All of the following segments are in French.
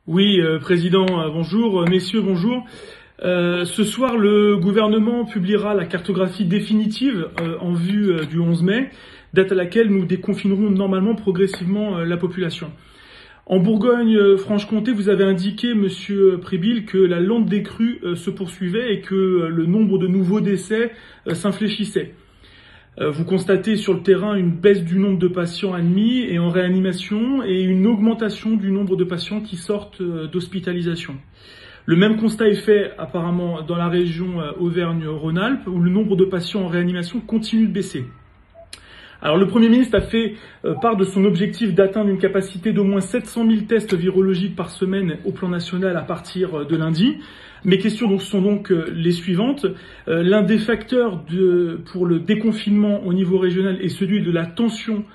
Oui, Président, bonjour. Messieurs, bonjour. Ce soir, le gouvernement publiera la cartographie définitive en vue du 11 mai, date à laquelle nous déconfinerons normalement progressivement la population. En Bourgogne-Franche-Comté, vous avez indiqué, Monsieur Prébille, que la lente décrue se poursuivait et que le nombre de nouveaux décès s'infléchissait. Vous constatez sur le terrain une baisse du nombre de patients admis et en réanimation et une augmentation du nombre de patients qui sortent d'hospitalisation. Le même constat est fait apparemment dans la région Auvergne-Rhône-Alpes où le nombre de patients en réanimation continue de baisser. Alors le Premier ministre a fait part de son objectif d'atteindre une capacité d'au moins 700 000 tests virologiques par semaine au plan national à partir de lundi. Mes questions sont donc les suivantes. L'un des facteurs pour le déconfinement au niveau régional est celui de la tension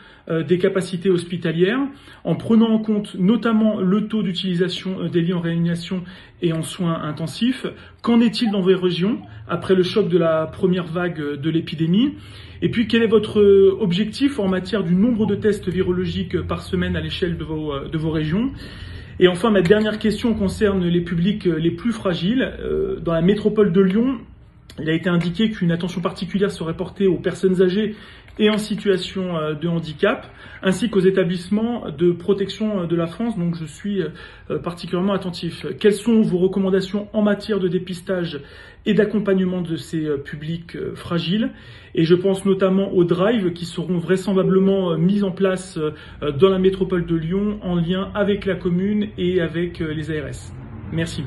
des capacités hospitalières, en prenant en compte notamment le taux d'utilisation des lits en réanimation et en soins intensifs. Qu'en est-il dans vos régions après le choc de la première vague de l'épidémie? Et puis, quel est votre objectif en matière du nombre de tests virologiques par semaine à l'échelle de vos régions? Et enfin, ma dernière question concerne les publics les plus fragiles. Dans la métropole de Lyon, il a été indiqué qu'une attention particulière serait portée aux personnes âgées et en situation de handicap, ainsi qu'aux établissements de protection de la France. Donc je suis particulièrement attentif. Quelles sont vos recommandations en matière de dépistage et d'accompagnement de ces publics fragiles? Et je pense notamment aux drives qui seront vraisemblablement mis en place dans la métropole de Lyon en lien avec la commune et avec les ARS. Merci.